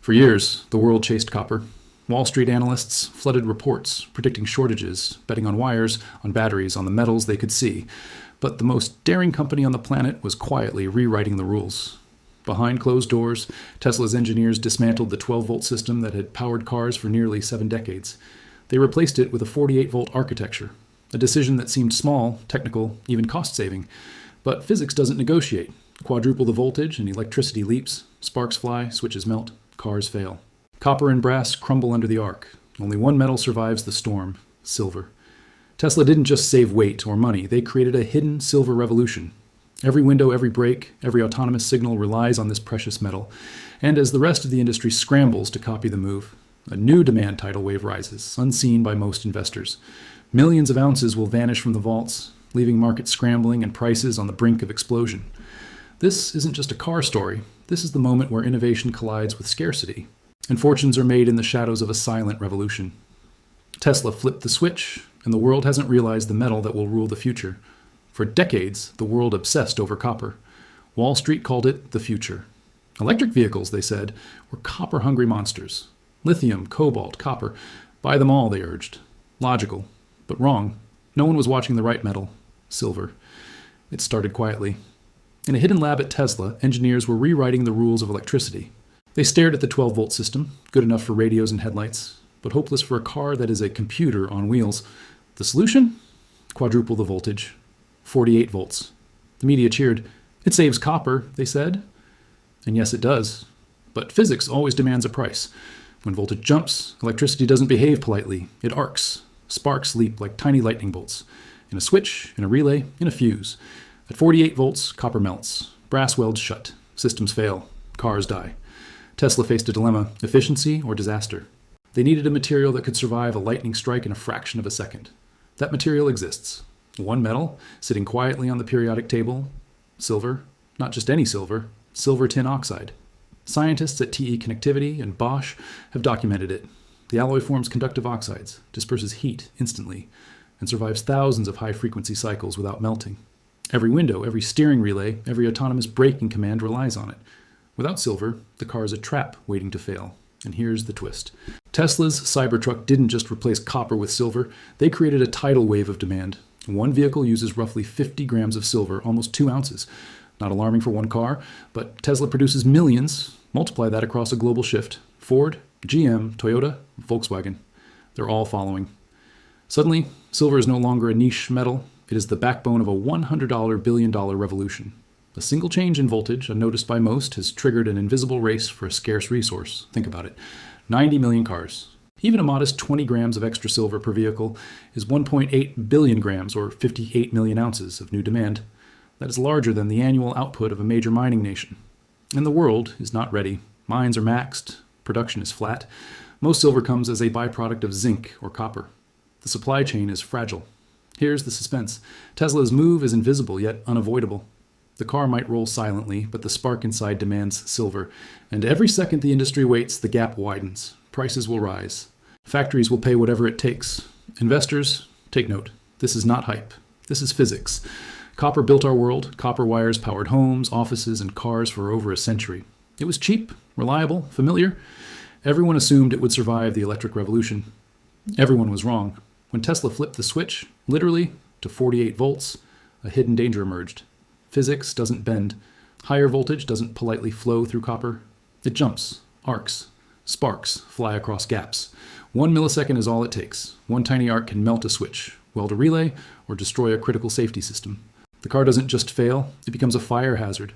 For years, the world chased copper. Wall Street analysts flooded reports, predicting shortages, betting on wires, on batteries, on the metals they could see. But the most daring company on the planet was quietly rewriting the rules. Behind closed doors, Tesla's engineers dismantled the 12-volt system that had powered cars for nearly 7 decades. They replaced it with a 48-volt architecture, a decision that seemed small, technical, even cost-saving. But physics doesn't negotiate. Quadruple the voltage and electricity leaps, sparks fly, switches melt, cars fail. Copper and brass crumble under the arc. Only one metal survives the storm: silver. Tesla didn't just save weight or money, they created a hidden silver revolution. Every window, every brake, every autonomous signal relies on this precious metal. And as the rest of the industry scrambles to copy the move, a new demand tidal wave rises, unseen by most investors. Millions of ounces will vanish from the vaults, leaving markets scrambling and prices on the brink of explosion. This isn't just a car story. This is the moment where innovation collides with scarcity, and fortunes are made in the shadows of a silent revolution. Tesla flipped the switch, and the world hasn't realized the metal that will rule the future. For decades, the world obsessed over copper. Wall Street called it the future. Electric vehicles, they said, were copper-hungry monsters. Lithium, cobalt, copper. Buy them all, they urged. Logical, but wrong. No one was watching the right metal: silver. It started quietly. In a hidden lab at Tesla, engineers were rewriting the rules of electricity. They stared at the 12-volt system, good enough for radios and headlights, but hopeless for a car that is a computer on wheels. The solution? Quadruple the voltage. 48 volts. The media cheered. It saves copper, they said. And yes, it does. But physics always demands a price. When voltage jumps, electricity doesn't behave politely. It arcs. Sparks leap like tiny lightning bolts. In a switch, in a relay, in a fuse. At 48 volts, copper melts. Brass welds shut. Systems fail. Cars die. Tesla faced a dilemma: efficiency or disaster. They needed a material that could survive a lightning strike in a fraction of a second. That material exists. One metal, sitting quietly on the periodic table: silver. Not just any silver, silver tin oxide. Scientists at TE Connectivity and Bosch have documented it. The alloy forms conductive oxides, disperses heat instantly, and survives thousands of high-frequency cycles without melting. Every window, every steering relay, every autonomous braking command relies on it. Without silver, the car is a trap waiting to fail. And here's the twist. Tesla's Cybertruck didn't just replace copper with silver, they created a tidal wave of demand. One vehicle uses roughly 50 grams of silver, almost 2 ounces. Not alarming for one car, but Tesla produces millions. Multiply that across a global shift. Ford, GM, Toyota, Volkswagen. They're all following. Suddenly, silver is no longer a niche metal. It is the backbone of a $100 billion revolution. A single change in voltage, unnoticed by most, has triggered an invisible race for a scarce resource. Think about it. 90 million cars. Even a modest 20 grams of extra silver per vehicle is 1.8 billion grams, or 58 million ounces, of new demand. That is larger than the annual output of a major mining nation. And the world is not ready. Mines are maxed. Production is flat. Most silver comes as a byproduct of zinc or copper. The supply chain is fragile. Here's the suspense. Tesla's move is invisible yet unavoidable. The car might roll silently, but the spark inside demands silver. And every second the industry waits, the gap widens. Prices will rise. Factories will pay whatever it takes. Investors, take note. This is not hype. This is physics. Copper built our world. Copper wires powered homes, offices, and cars for over a century. It was cheap, reliable, familiar. Everyone assumed it would survive the electric revolution. Everyone was wrong. When Tesla flipped the switch, literally, to 48 volts, a hidden danger emerged. Physics doesn't bend. Higher voltage doesn't politely flow through copper. It jumps, arcs, sparks fly across gaps. 1 millisecond is all it takes. One tiny arc can melt a switch, weld a relay, or destroy a critical safety system. The car doesn't just fail, it becomes a fire hazard.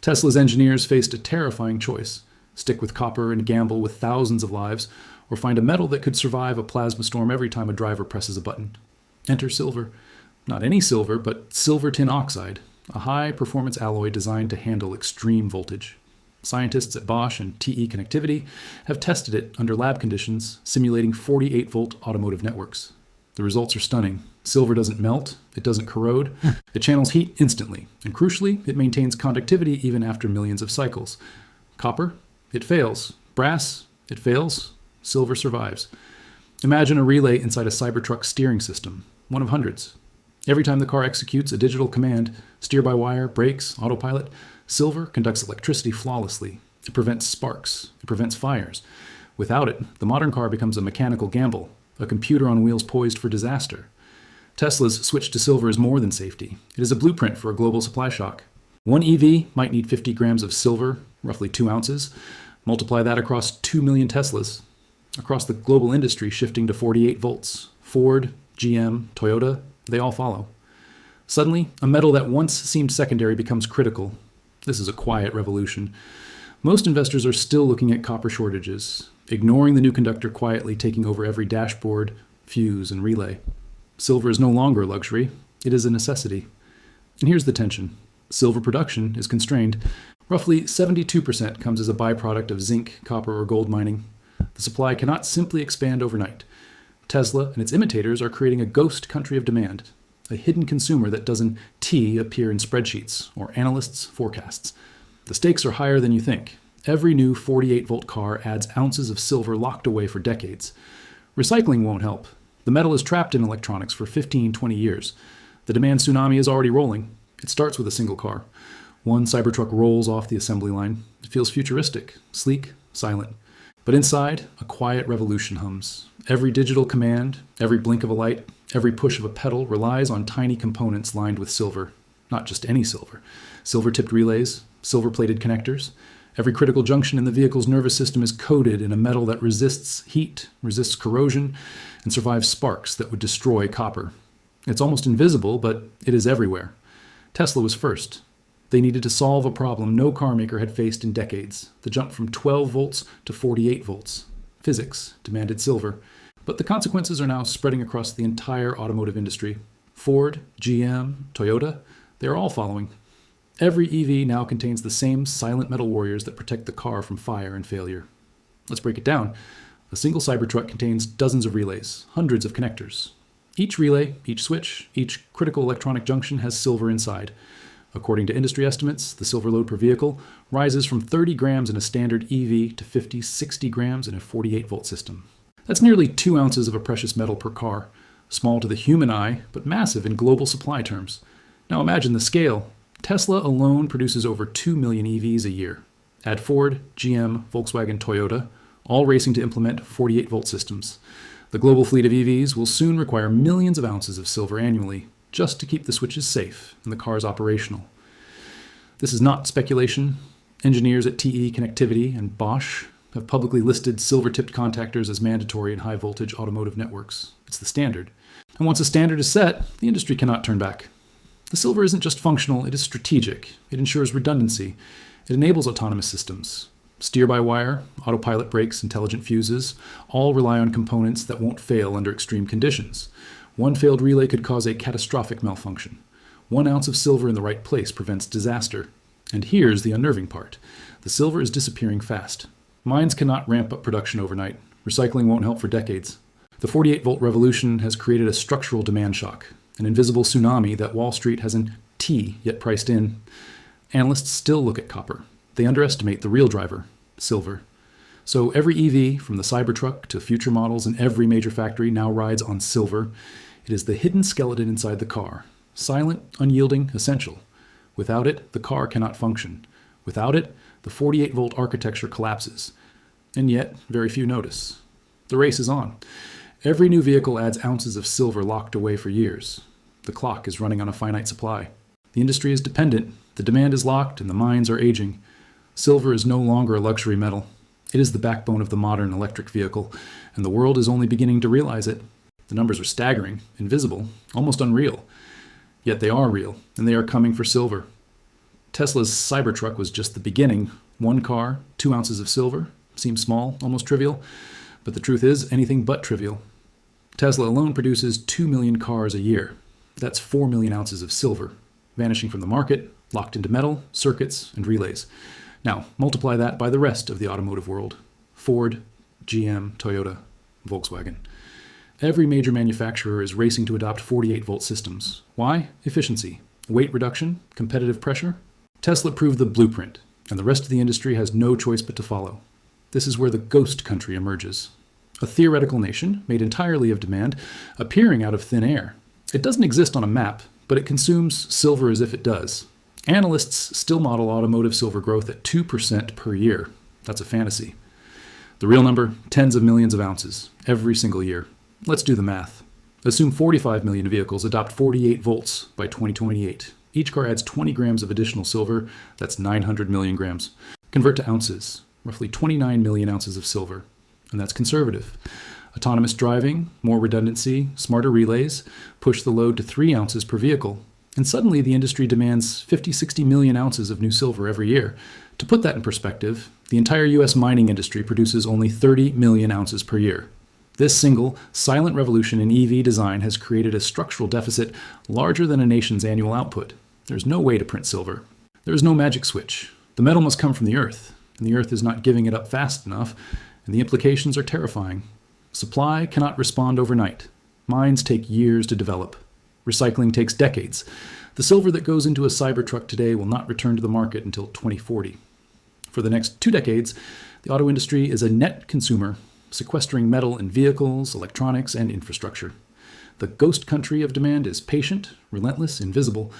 Tesla's engineers faced a terrifying choice: stick with copper and gamble with thousands of lives, or find a metal that could survive a plasma storm every time a driver presses a button. Enter silver. Not any silver, but silver tin oxide, a high-performance alloy designed to handle extreme voltage. Scientists at Bosch and TE Connectivity have tested it under lab conditions, simulating 48-volt automotive networks. The results are stunning. Silver doesn't melt, it doesn't corrode, it channels heat instantly, and crucially, it maintains conductivity even after millions of cycles. Copper? It fails. Brass? It fails. Silver survives. Imagine a relay inside a Cybertruck steering system, one of hundreds. Every time the car executes a digital command, steer-by-wire, brakes, autopilot, silver conducts electricity flawlessly. It prevents sparks. It prevents fires. Without it, the modern car becomes a mechanical gamble, a computer on wheels poised for disaster. Tesla's switch to silver is more than safety. It is a blueprint for a global supply shock. One EV might need 50 grams of silver, roughly 2 ounces. Multiply that across 2 million Teslas. Across the global industry shifting to 48 volts. Ford, GM, Toyota, they all follow. Suddenly, a metal that once seemed secondary becomes critical. This is a quiet revolution. Most investors are still looking at copper shortages, ignoring the new conductor quietly taking over every dashboard, fuse, and relay. Silver is no longer a luxury. It is a necessity. And here's the tension. Silver production is constrained. Roughly 72% comes as a byproduct of zinc, copper, or gold mining. The supply cannot simply expand overnight. Tesla and its imitators are creating a ghost country of demand, a hidden consumer that doesn't appear in spreadsheets or analysts' forecasts. The stakes are higher than you think. Every new 48-volt car adds ounces of silver locked away for decades. Recycling won't help. The metal is trapped in electronics for 15-20 years. The demand tsunami is already rolling. It starts with a single car. One Cybertruck rolls off the assembly line. It feels futuristic, sleek, silent. But inside, a quiet revolution hums. Every digital command, every blink of a light, every push of a pedal relies on tiny components lined with silver. Not just any silver. Silver-tipped relays, silver-plated connectors. Every critical junction in the vehicle's nervous system is coated in a metal that resists heat, resists corrosion, and survives sparks that would destroy copper. It's almost invisible, but it is everywhere. Tesla was first. They needed to solve a problem no car maker had faced in decades, the jump from 12 volts to 48 volts. Physics demanded silver. But the consequences are now spreading across the entire automotive industry. Ford, GM, Toyota, they're all following. Every EV now contains the same silent metal warriors that protect the car from fire and failure. Let's break it down. A single Cybertruck contains dozens of relays, hundreds of connectors. Each relay, each switch, each critical electronic junction has silver inside. According to industry estimates, the silver load per vehicle rises from 30 grams in a standard EV to 50, 60 grams in a 48-volt system. That's nearly 2 ounces of a precious metal per car, small to the human eye, but massive in global supply terms. Now imagine the scale. Tesla alone produces over 2 million EVs a year. Add Ford, GM, Volkswagen, Toyota, all racing to implement 48-volt systems. The global fleet of EVs will soon require millions of ounces of silver annually, just to keep the switches safe and the cars operational. This is not speculation. Engineers at TE Connectivity and Bosch have publicly listed silver-tipped contactors as mandatory in high-voltage automotive networks. It's the standard. And once a standard is set, the industry cannot turn back. The silver isn't just functional, it is strategic. It ensures redundancy. It enables autonomous systems. Steer-by-wire, autopilot brakes, intelligent fuses, all rely on components that won't fail under extreme conditions. One failed relay could cause a catastrophic malfunction. 1 ounce of silver in the right place prevents disaster. And here's the unnerving part. The silver is disappearing fast. Mines cannot ramp up production overnight. Recycling won't help for decades. The 48-volt revolution has created a structural demand shock, an invisible tsunami that Wall Street hasn't yet priced in. Analysts still look at copper. They underestimate the real driver, silver. So every EV, from the Cybertruck to future models in every major factory, now rides on silver. It is the hidden skeleton inside the car. Silent, unyielding, essential. Without it, the car cannot function. Without it, the 48-volt architecture collapses. And yet, very few notice. The race is on. Every new vehicle adds ounces of silver locked away for years. The clock is running on a finite supply. The industry is dependent. The demand is locked, and the mines are aging. Silver is no longer a luxury metal. It is the backbone of the modern electric vehicle, and the world is only beginning to realize it. The numbers are staggering, invisible, almost unreal. Yet they are real, and they are coming for silver. Tesla's Cybertruck was just the beginning. 1 car, 2 ounces of silver. Seems small, almost trivial, but the truth is anything but trivial. Tesla alone produces 2 million cars a year. That's 4 million ounces of silver, vanishing from the market, locked into metal, circuits, and relays. Now, multiply that by the rest of the automotive world. Ford, GM, Toyota, Volkswagen. Every major manufacturer is racing to adopt 48-volt systems. Why? Efficiency. Weight reduction? Competitive pressure? Tesla proved the blueprint, and the rest of the industry has no choice but to follow. This is where the ghost country emerges. A theoretical nation, made entirely of demand, appearing out of thin air. It doesn't exist on a map, but it consumes silver as if it does. Analysts still model automotive silver growth at 2% per year. That's a fantasy. The real number, tens of millions of ounces, every single year. Let's do the math. Assume 45 million vehicles adopt 48 volts by 2028. Each car adds 20 grams of additional silver. That's 900 million grams. Convert to ounces, roughly 29 million ounces of silver. And that's conservative. Autonomous driving, more redundancy, smarter relays, push the load to 3 ounces per vehicle. And suddenly the industry demands 50-60 million ounces of new silver every year. To put that in perspective, the entire US mining industry produces only 30 million ounces per year. This single, silent revolution in EV design has created a structural deficit larger than a nation's annual output. There's no way to print silver. There is no magic switch. The metal must come from the earth, and the earth is not giving it up fast enough, and the implications are terrifying. Supply cannot respond overnight. Mines take years to develop. Recycling takes decades. The silver that goes into a Cybertruck today will not return to the market until 2040. For the next 2 decades, the auto industry is a net consumer, sequestering metal in vehicles, electronics, and infrastructure. The ghost country of demand is patient, relentless, invisible,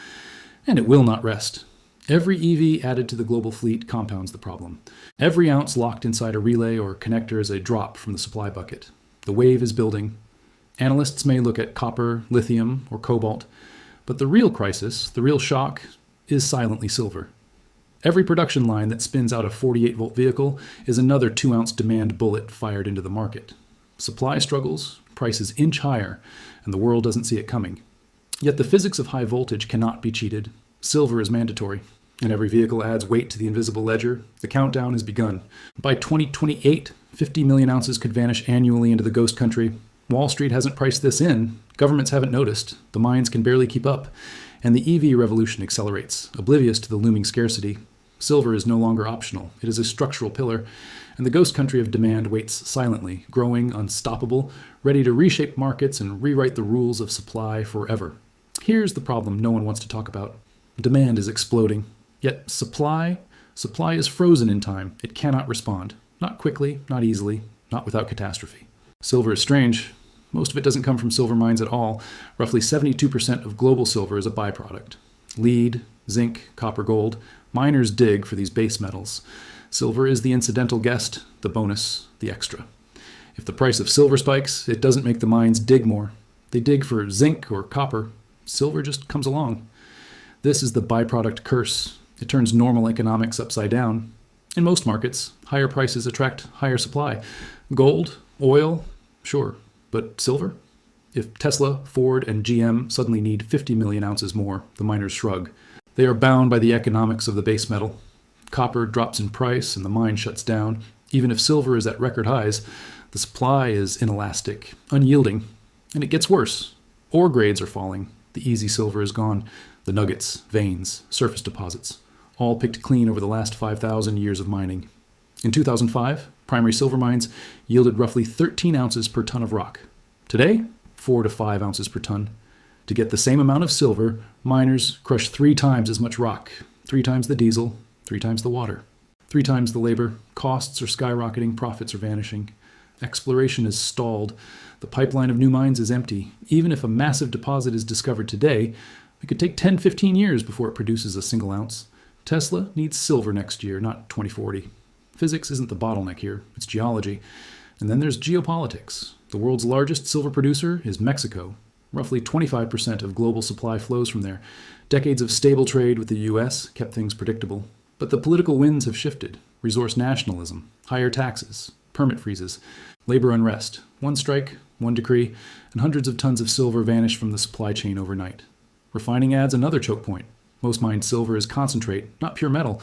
and it will not rest. Every EV added to the global fleet compounds the problem. Every ounce locked inside a relay or connector is a drop from the supply bucket. The wave is building. Analysts may look at copper, lithium, or cobalt, but the real crisis, the real shock, is silently silver. Every production line that spins out a 48-volt vehicle is another 2-ounce demand bullet fired into the market. Supply struggles, prices inch higher, and the world doesn't see it coming. Yet the physics of high voltage cannot be cheated. Silver is mandatory, and every vehicle adds weight to the invisible ledger. The countdown has begun. By 2028, 50 million ounces could vanish annually into the ghost country. Wall Street hasn't priced this in. Governments haven't noticed. The mines can barely keep up. And the EV revolution accelerates, oblivious to the looming scarcity. Silver is no longer optional. It is a structural pillar. And the ghost country of demand waits silently, growing, unstoppable, ready to reshape markets and rewrite the rules of supply forever. Here's the problem no one wants to talk about. Demand is exploding. Yet supply is frozen in time. It cannot respond. Not quickly, not easily, not without catastrophe. Silver is strange. Most of it doesn't come from silver mines at all. Roughly 72% of global silver is a byproduct. Lead, zinc, copper, gold. Miners dig for these base metals. Silver is the incidental guest, the bonus, the extra. If the price of silver spikes, it doesn't make the mines dig more. They dig for zinc or copper. Silver just comes along. This is the byproduct curse. It turns normal economics upside down. In most markets, higher prices attract higher supply. Gold, oil, sure. But silver? If Tesla, Ford, and GM suddenly need 50 million ounces more, the miners shrug. They are bound by the economics of the base metal. Copper drops in price and the mine shuts down. Even if silver is at record highs, the supply is inelastic, unyielding, and it gets worse. Ore grades are falling. The easy silver is gone. The nuggets, veins, surface deposits, all picked clean over the last 5,000 years of mining. In 2005, primary silver mines yielded roughly 13 ounces per ton of rock. Today, 4 to 5 ounces per ton. To get the same amount of silver, miners crush 3 times as much rock, 3 times the diesel, 3 times the water, 3 times the labor. Costs are skyrocketing, profits are vanishing. Exploration is stalled. The pipeline of new mines is empty. Even if a massive deposit is discovered today, it could take 10-15 years before it produces a single ounce. Tesla needs silver next year, not 2040. Physics isn't the bottleneck here, it's geology. And then there's geopolitics. The world's largest silver producer is Mexico. Roughly 25% of global supply flows from there. Decades of stable trade with the US kept things predictable. But the political winds have shifted. Resource nationalism, higher taxes, permit freezes, labor unrest. One strike, one decree, and hundreds of tons of silver vanish from the supply chain overnight. Refining adds another choke point. Most mined silver is concentrate, not pure metal.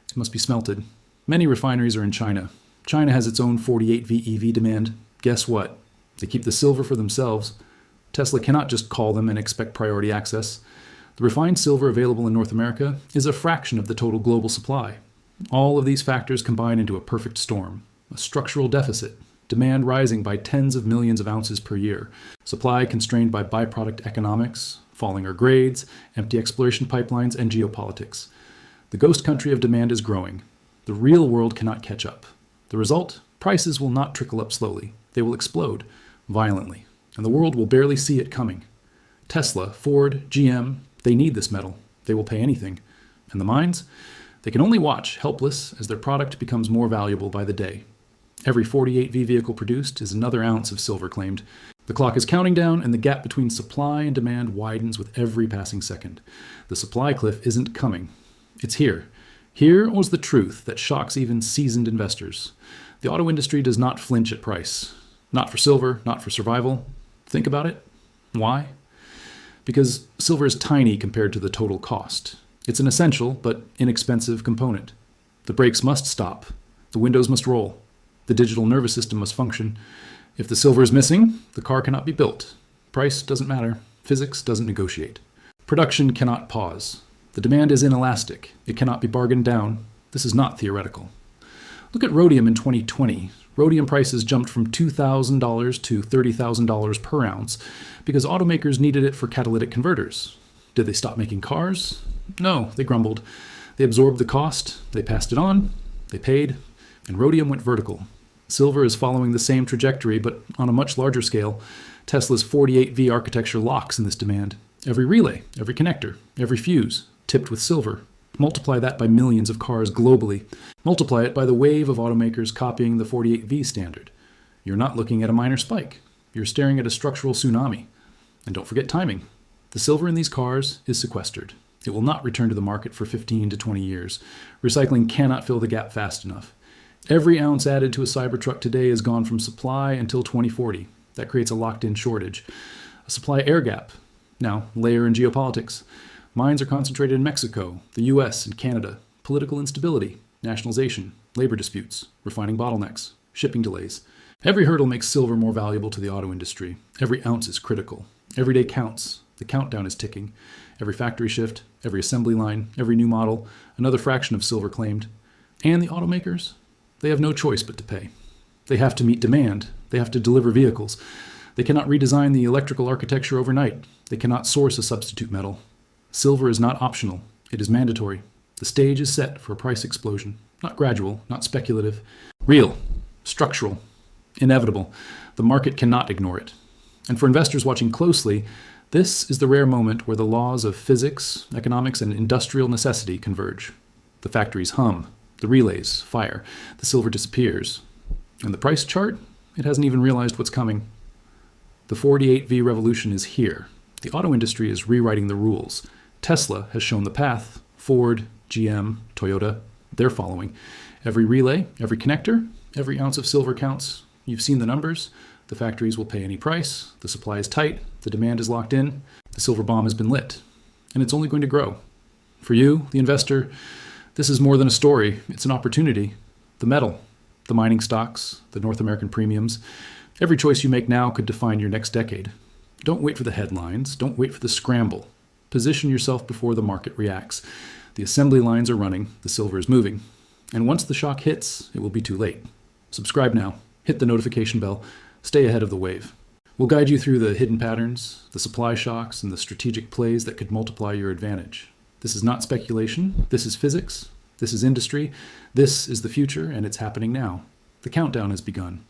It must be smelted. Many refineries are in China. China has its own 48V EV demand. Guess what? They keep the silver for themselves. Tesla cannot just call them and expect priority access. The refined silver available in North America is a fraction of the total global supply. All of these factors combine into a perfect storm. A structural deficit, demand rising by tens of millions of ounces per year, supply constrained by byproduct economics, falling ore grades, empty exploration pipelines, and geopolitics. The ghost country of demand is growing. The real world cannot catch up. The result? Prices will not trickle up slowly. They will explode violently, and the world will barely see it coming. Tesla, Ford, GM, they need this metal. They will pay anything. And the mines? They can only watch, helpless, as their product becomes more valuable by the day. Every 48V vehicle produced is another ounce of silver claimed. The clock is counting down, and the gap between supply and demand widens with every passing second. The supply cliff isn't coming. It's here. Here was the truth that shocks even seasoned investors. The auto industry does not flinch at price. Not for silver, not for survival. Think about it. Why? Because silver is tiny compared to the total cost. It's an essential but inexpensive component. The brakes must stop. The windows must roll. The digital nervous system must function. If the silver is missing, the car cannot be built. Price doesn't matter. Physics doesn't negotiate. Production cannot pause. The demand is inelastic. It cannot be bargained down. This is not theoretical. Look at rhodium in 2020. Rhodium prices jumped from $2,000 to $30,000 per ounce because automakers needed it for catalytic converters. Did they stop making cars? No, they grumbled. They absorbed the cost, they passed it on, they paid, and rhodium went vertical. Silver is following the same trajectory, but on a much larger scale. Tesla's 48V architecture locks in this demand. Every relay, every connector, every fuse, tipped with silver. Multiply that by millions of cars globally. Multiply it by the wave of automakers copying the 48V standard. You're not looking at a minor spike. You're staring at a structural tsunami. And don't forget timing. The silver in these cars is sequestered. It will not return to the market for 15 to 20 years. Recycling cannot fill the gap fast enough. Every ounce added to a Cybertruck today is gone from supply until 2040. That creates a locked-in shortage. A supply air gap. Now, layer in geopolitics. Mines are concentrated in Mexico, the US, and Canada. Political instability, nationalization, labor disputes, refining bottlenecks, shipping delays. Every hurdle makes silver more valuable to the auto industry. Every ounce is critical. Every day counts. The countdown is ticking. Every factory shift, every assembly line, every new model, another fraction of silver claimed. And the automakers? They have no choice but to pay. They have to meet demand. They have to deliver vehicles. They cannot redesign the electrical architecture overnight. They cannot source a substitute metal. Silver is not optional. It is mandatory. The stage is set for a price explosion. Not gradual, not speculative. Real, structural, inevitable. The market cannot ignore it. And for investors watching closely, this is the rare moment where the laws of physics, economics, and industrial necessity converge. The factories hum. The relays fire. The silver disappears. And the price chart? It hasn't even realized what's coming. The 48V revolution is here. The auto industry is rewriting the rules. Tesla has shown the path. Ford, GM, Toyota, they're following. Every relay, every connector, every ounce of silver counts. You've seen the numbers. The factories will pay any price. The supply is tight. The demand is locked in. The silver bomb has been lit. And it's only going to grow. For you, the investor, this is more than a story. It's an opportunity. The metal, the mining stocks, the North American premiums. Every choice you make now could define your next decade. Don't wait for the headlines. Don't wait for the scramble. Position yourself before the market reacts. The assembly lines are running. The silver is moving. And once the shock hits, it will be too late. Subscribe now. Hit the notification bell. Stay ahead of the wave. We'll guide you through the hidden patterns, the supply shocks, and the strategic plays that could multiply your advantage. This is not speculation. This is physics. This is industry. This is the future, and it's happening now. The countdown has begun.